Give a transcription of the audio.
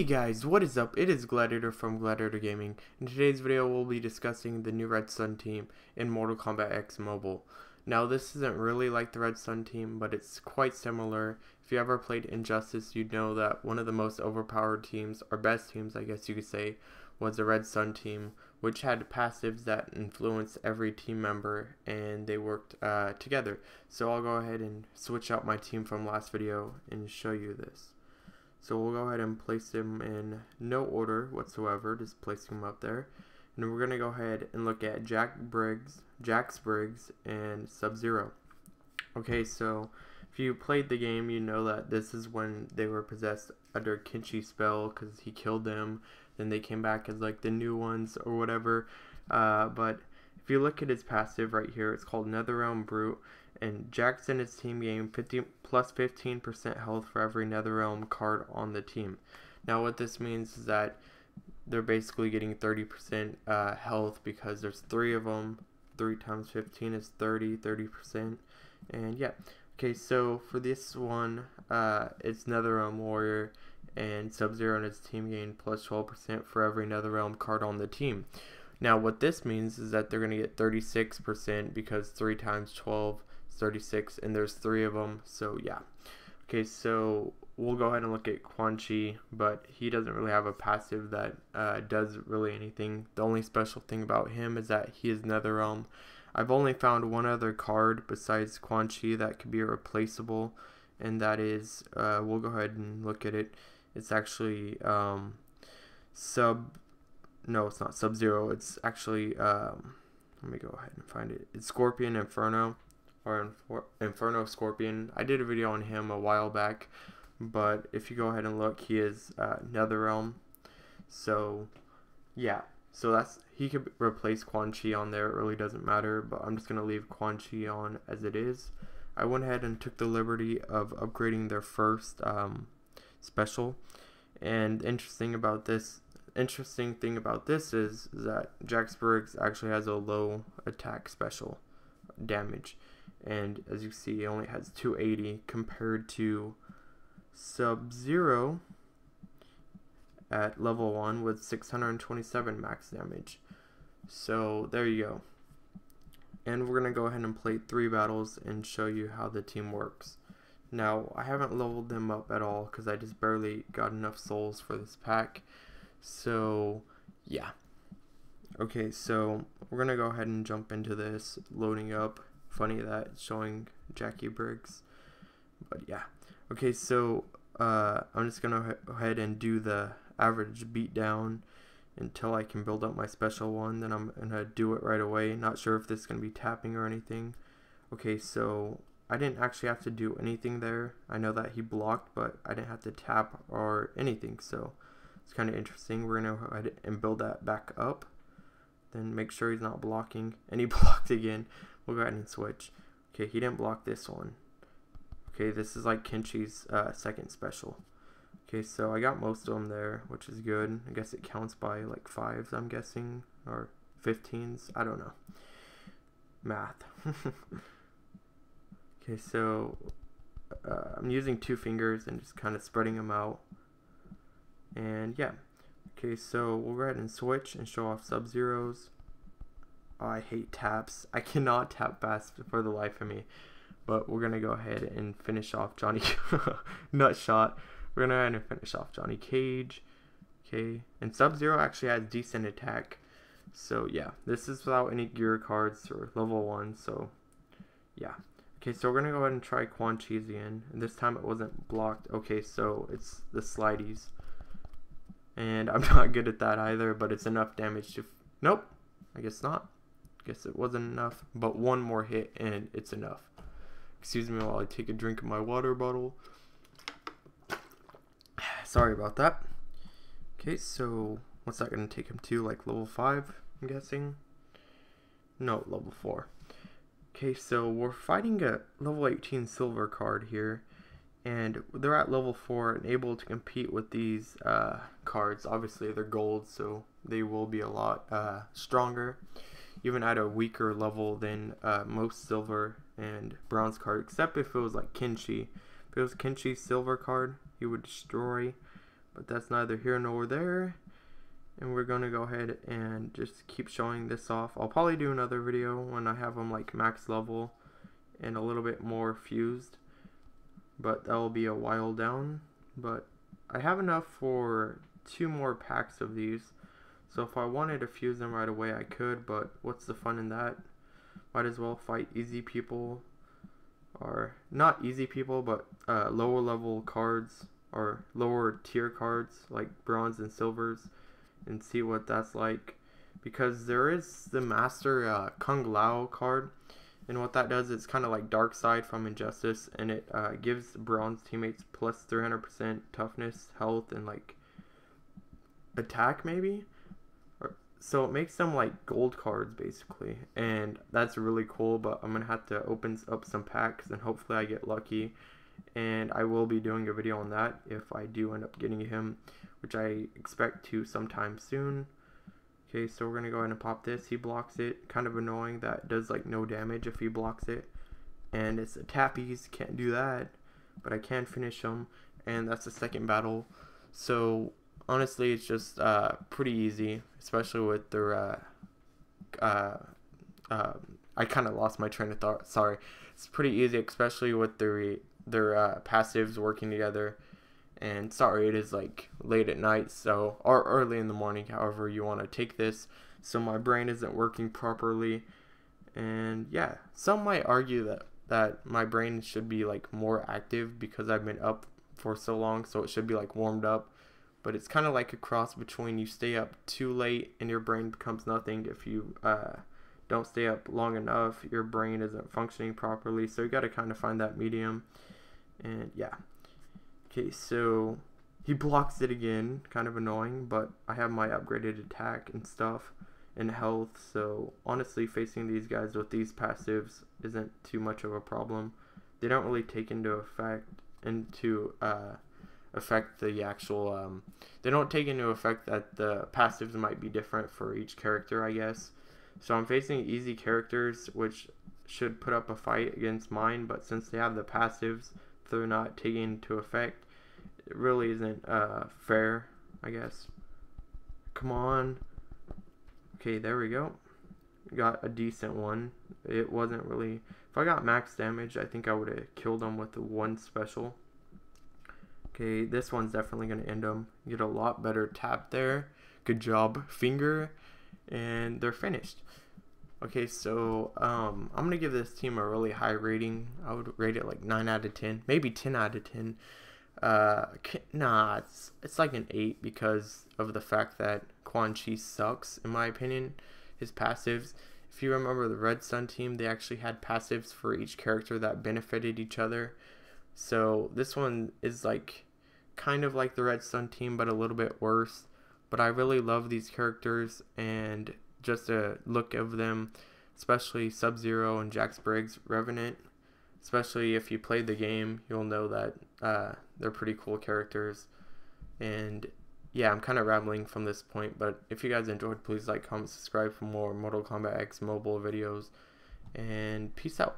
Hey guys, what is up? It is Gladiator from Gladiator Gaming. In today's video, we'll be discussing the new Red Sun team in Mortal Kombat X Mobile. Now, this isn't really like the Red Sun team, but it's quite similar. If you ever played Injustice, you'd know that one of the most overpowered teams, or best teams, I guess you could say, was the Red Sun team, which had passives that influenced every team member, and they worked together. So I'll go ahead and switch out my team from last video and show you this. So we'll go ahead and place them in no order whatsoever, just placing them up there. And we're going to go ahead and look at Jax Briggs, and Sub-Zero. Okay, so if you played the game, you know that this is when they were possessed under Kinshi's spell because he killed them. Then they came back as like the new ones or whatever. But if you look at his passive right here, it's called Netherrealm Brute. And Jax and his team gain plus 15% health for every netherrealm card on the team. Now what this means is that they're basically getting 30% health because there's 3 of them. 3 times 15 is 30%. And yeah. Okay, so for this one, it's Netherrealm Warrior, and Sub-Zero and his team gain plus 12% for every netherrealm card on the team. Now what this means is that they're going to get 36% because 3 times 12 is 36, and there's 3 of them, so yeah. Okay, so we'll go ahead and look at Quan, but he doesn't really have a passive that does really anything. The only special thing about him is that he is Netherrealm. I've only found one other card besides Quan that could be replaceable, and that is, we'll go ahead and look at it. It's actually no, it's not Sub-Zero. It's actually, let me go ahead and find it. It's Scorpion Inferno, or Inferno Scorpion. I did a video on him a while back, but if you go ahead and look, he is Netherrealm. So, yeah. So he could replace Quan on there. It really doesn't matter, but I'm just going to leave Quan on as it is. I went ahead and took the liberty of upgrading their first special. And interesting thing about this is that Jax Briggs actually has a low attack special damage, and as you see, it only has 280 compared to Sub-Zero at level 1 with 627 max damage. So there you go. And we're gonna go ahead and play 3 battles and show you how the team works. Now, I haven't leveled them up at all because I just barely got enough souls for this pack. So, yeah. Okay, so we're going to go ahead and jump into this, loading up. Funny that it's showing Jax Briggs. But, yeah. Okay, so I'm just going to go ahead and do the average beatdown until I can build up my special one. Then I'm going to do it right away. Not sure if this is going to be tapping or anything. Okay, so I didn't actually have to do anything there. I know that he blocked, but I didn't have to tap or anything, so it's kind of interesting. We're going to go ahead and build that back up, then make sure he's not blocking, and he blocked again. We'll go ahead and switch. Okay, he didn't block this one. Okay, this is like Kinshi's second special. Okay, so I got most of them there, which is good. I guess it counts by like 5s, I'm guessing, or 15s. I don't know. Math. Okay, so I'm using 2 fingers and just kind of spreading them out. And yeah. Okay, so we'll go ahead and switch and show off Sub-Zeros. Oh, I hate taps. I cannot tap fast for the life of me. But we're going to go ahead and finish off Johnny Nutshot. We're going to go ahead and finish off Johnny Cage. Okay, and Sub-Zero actually has decent attack. So yeah, this is without any gear cards or level 1. So yeah. Okay, so we're going to go ahead and try Quan again. And this time it wasn't blocked. Okay, so it's the slideys. And I'm not good at that either, but it's enough damage to... Nope, I guess not. I guess it wasn't enough. But one more hit and it's enough. Excuse me while I take a drink of my water bottle. Sorry about that. Okay, so what's that going to take him to? Like level 5, I'm guessing? No, level 4. Okay, so we're fighting a level 18 silver card here, and they're at level 4 and able to compete with these cards. Obviously they're gold, so they will be a lot stronger, even at a weaker level than most silver and bronze card, except if it was like Kinshi. If it was Kinshi's silver card, he would destroy, but that's neither here nor there. And we're gonna go ahead and just keep showing this off. I'll probably do another video when I have them like max level and a little bit more fused, but that will be a while down. But I have enough for 2 more packs of these, so if I wanted to fuse them right away I could, but what's the fun in that? Might as well fight easy people, or not easy people, but lower level cards or lower tier cards like bronze and silvers, and see what that's like. Because there is the master Kung Lao card, and what that does is kind of like Dark Side from Injustice, and it gives bronze teammates plus 300% toughness, health, and like attack maybe. So it makes them like gold cards basically, and that's really cool. But I'm gonna have to open up some packs and hopefully I get lucky, and I will be doing a video on that if I do end up getting him, which I expect to sometime soon. Okay, so we're gonna go ahead and pop this. He blocks it. Kind of annoying that it does like no damage if he blocks it, and it's a tappies, can't do that, but I can finish him, and that's the second battle. So honestly, it's just pretty easy, especially with their I kind of lost my train of thought, sorry. It's pretty easy, especially with their passives working together. And sorry, it is like late at night, so, or early in the morning, however you want to take this. So my brain isn't working properly, and yeah, some might argue that my brain should be like more active because I've been up for so long, so it should be like warmed up. But it's kind of like a cross between you stay up too late and your brain becomes nothing. If you don't stay up long enough, your brain isn't functioning properly. So you got to kind of find that medium. And yeah. Okay, so he blocks it again. Kind of annoying, but I have my upgraded attack and stuff and health. So honestly, facing these guys with these passives isn't too much of a problem. They don't really take into affect the actual they don't take into effect that the passives might be different for each character, I guess. So I'm facing easy characters which should put up a fight against mine, but since they have the passives, they're not taking into effect. It really isn't fair, I guess. Come on. Okay, there we go. Got a decent one. It wasn't really, if I got max damage, I think I would have killed him with the one special. Okay, this one's definitely going to end them. Get a lot better tap there. Good job, finger. And they're finished. Okay, so I'm going to give this team a really high rating. I would rate it like 9 out of 10. Maybe 10 out of 10. Nah, it's like an 8 because of the fact that Quan sucks, in my opinion. His passives. If you remember the Red Sun team, they actually had passives for each character that benefited each other. So this one is like kind of like the Red Sun team, but a little bit worse. But I really love these characters, and just a look of them, especially Sub-Zero and Jax Briggs, Revenant. Especially if you played the game, you'll know that they're pretty cool characters. And yeah, I'm kind of rambling from this point, but if you guys enjoyed, please like, comment, subscribe for more Mortal Kombat X mobile videos, and peace out.